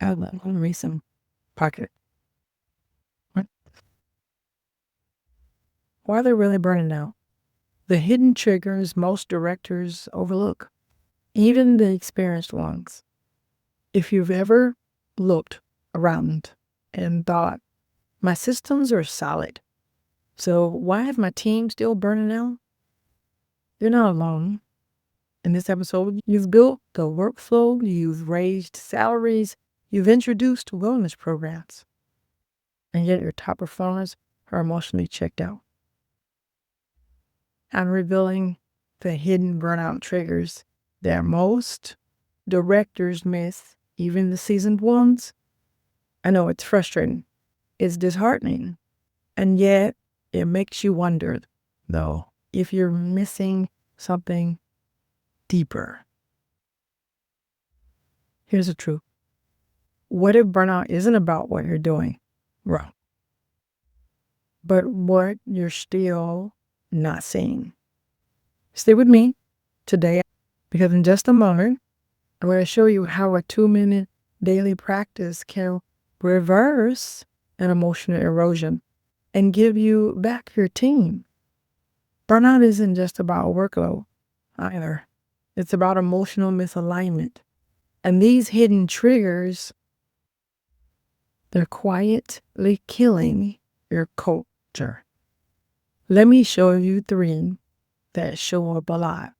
Let me read some pocket. Why they're really burning out. The hidden triggers most directors overlook, even the experienced ones. If you've ever looked around and thought, my systems are solid, so why is my team still burning out? You're not alone. In this episode, you've built the workflow, you've raised salaries, you've introduced wellness programs, and yet your top performers are emotionally checked out. I'm revealing the hidden burnout triggers that most directors miss, even the seasoned ones. I know it's frustrating, it's disheartening, and yet it makes you wonder, though, if you're missing something deeper. Here's the truth. What if burnout isn't about what you're doing wrong, but what you're still not seeing? Stay with me today, because in just a moment, I'm going to show you how a 2-minute daily practice can reverse an emotional erosion and give you back your team. Burnout isn't just about workload either. It's about emotional misalignment. And these hidden triggers, they're quietly killing your culture. Let me show you 3 that show up a lot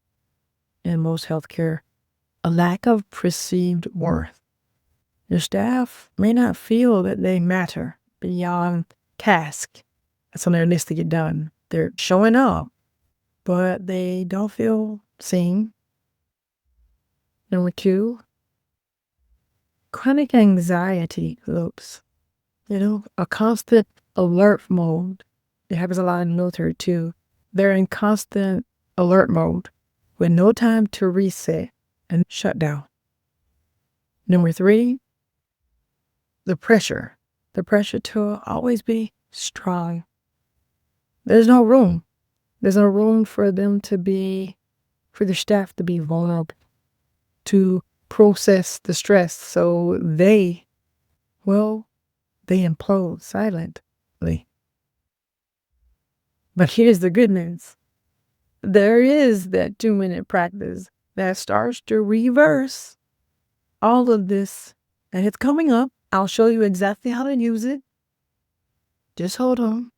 in most healthcare. A lack of perceived worth. Your staff may not feel that they matter beyond task that's on their list to get done. They're showing up, but they don't feel seen. Number 2, chronic anxiety loops. A constant alert mode. It happens a lot in the military too. They're in constant alert mode with no time to reset and shut down. Number 3, the pressure to always be strong. There's no room for them for the staff to be vulnerable, to process the stress, so they implode silently. But here's the good news. There is that 2-minute practice that starts to reverse all of this, and it's coming up. I'll show you exactly how to use it. Just hold on.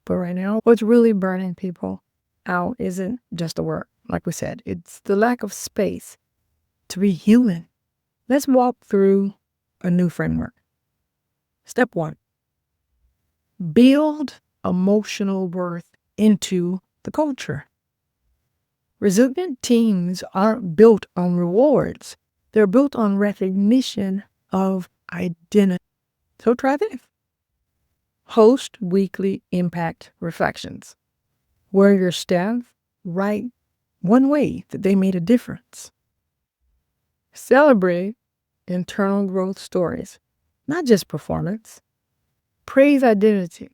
But right now, what's really burning people out isn't just the work, like we said. It's the lack of space to be human. Let's walk through a new framework. Step 1, build emotional worth into the culture. Resilient teams aren't built on rewards. They're built on recognition of identity. So try this. Host weekly impact reflections, where your staff write one way that they made a difference. Celebrate internal growth stories, not just performance. Praise identity.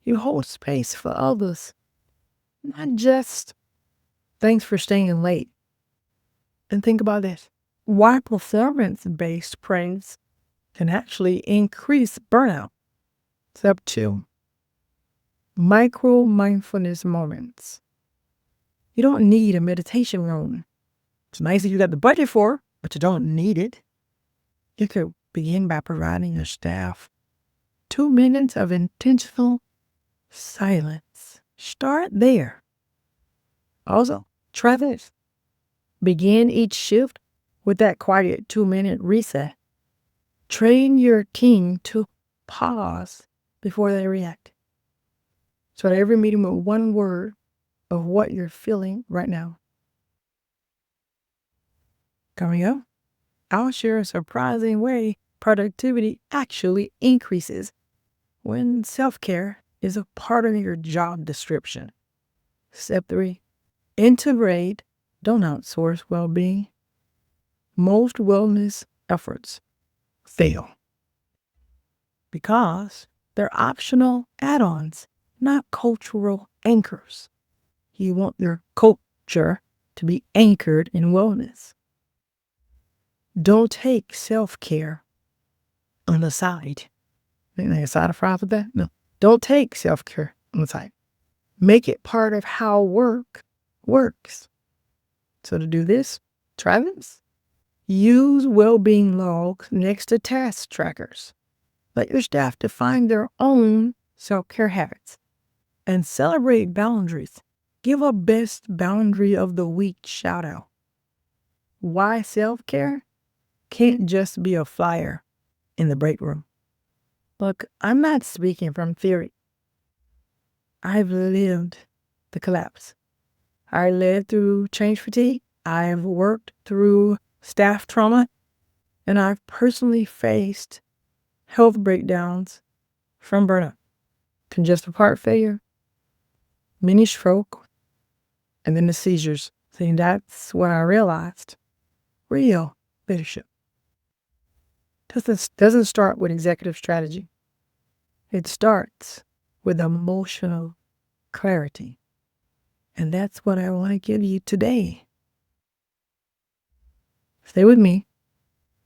You hold space for others, not just thanks for staying late. And think about this. Why performance-based praise can actually increase burnout. Step 2, micro-mindfulness moments. You don't need a meditation room. It's nice that you got the budget for, but you don't need it. You could begin by providing your staff 2 minutes of intentional silence. Start there. Also, try this. Begin each shift with that quiet 2-minute reset. Train your team to pause before they react. Start every meeting with one word of what you're feeling right now. Coming up, I'll share a surprising way productivity actually increases when self-care is a part of your job description. Step 3, integrate, don't outsource well-being. Most wellness efforts fail because they're optional add-ons, not cultural anchors. You want your culture to be anchored in wellness. Don't take self-care on the side. Like a side of fries with that? No. Don't take self-care on the side. Make it part of how work works. So to do this, try this. Use well-being logs next to task trackers. Let your staff define their own self-care habits and celebrate boundaries. Give a best boundary of the week shout out. Why self-care can't just be a flyer in the break room. Look, I'm not speaking from theory. I've lived the collapse. I lived through change fatigue. I've worked through staff trauma, and I've personally faced health breakdowns from burnout, congestive heart failure, mini stroke, and then the seizures. See, that's what I realized. Real leadership doesn't start with executive strategy. It starts with emotional clarity. And that's what I want to give you today. Stay with me,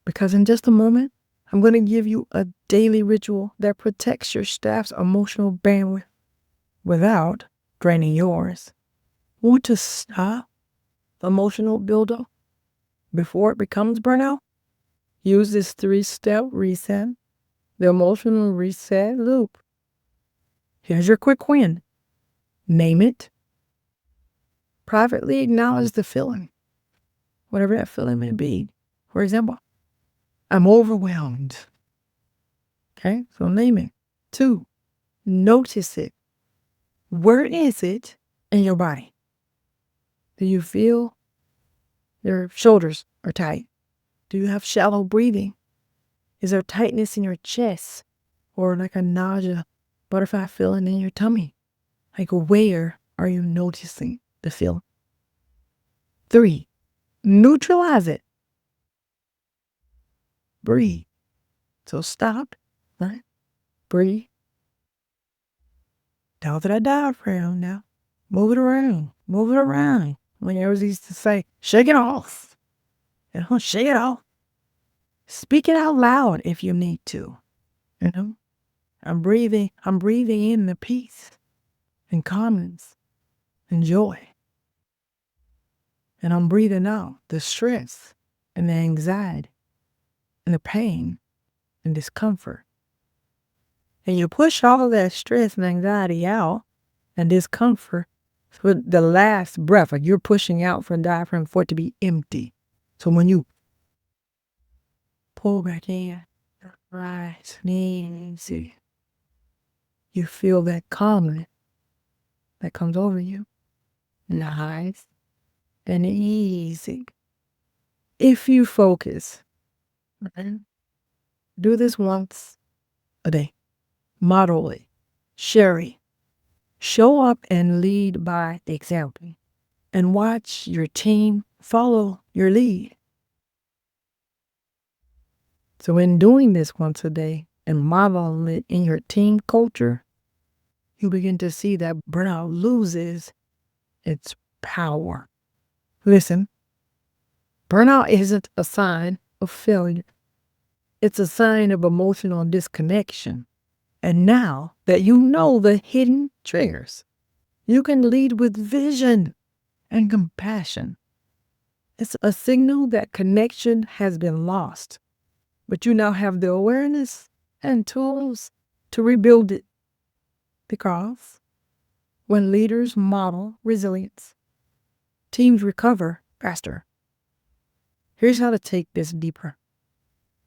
because in just a moment, I'm going to give you a daily ritual that protects your staff's emotional bandwidth without draining yours. Want to stop the emotional buildup before it becomes burnout? Use this 3-step reset, the emotional reset loop. Here's your quick win. Name it. Privately acknowledge the feeling, whatever that feeling may be. For example, I'm overwhelmed. Okay, so name it. 2, notice it. Where is it in your body? Do you feel your shoulders are tight? Do you have shallow breathing? Is there tightness in your chest or like a nausea, butterfly feeling in your tummy? Like, where are you noticing the feeling? 3, neutralize it. Breathe. So stop, right? Breathe. Down to that diaphragm now. Move it around. Move it around. When you always used to say, shake it off. Shake it off. Speak it out loud if you need to. I'm breathing in the peace and calmness and joy. And I'm breathing out the stress and the anxiety and the pain and discomfort. And you push all of that stress and anxiety out and discomfort with the last breath. Like you're pushing out from the diaphragm for it to be empty. So when you pull back in, right, easy, you feel that calmness that comes over you. Nice and easy. If you focus, right, do this once a day. Model it. Share it. Show up and lead by example. And watch your team follow your lead. So in doing this once a day and modeling it in your team culture, you begin to see that burnout loses its power. Listen, burnout isn't a sign of failure. It's a sign of emotional disconnection. And now that you know the hidden triggers, you can lead with vision and compassion. It's a signal that connection has been lost, but you now have the awareness and tools to rebuild it. Because when leaders model resilience, teams recover faster. Here's how to take this deeper.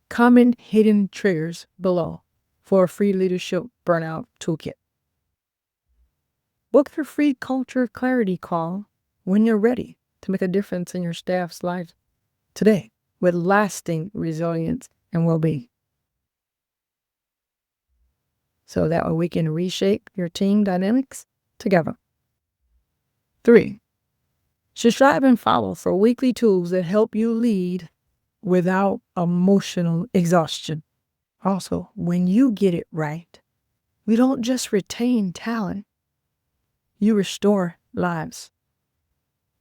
Common hidden triggers below for a free leadership burnout toolkit. Book your free culture clarity call when you're ready to make a difference in your staff's lives today with lasting resilience and well-being. So that way we can reshape your team dynamics together. 3, subscribe and follow for weekly tools that help you lead without emotional exhaustion. Also, when you get it right, we don't just retain talent, you restore lives.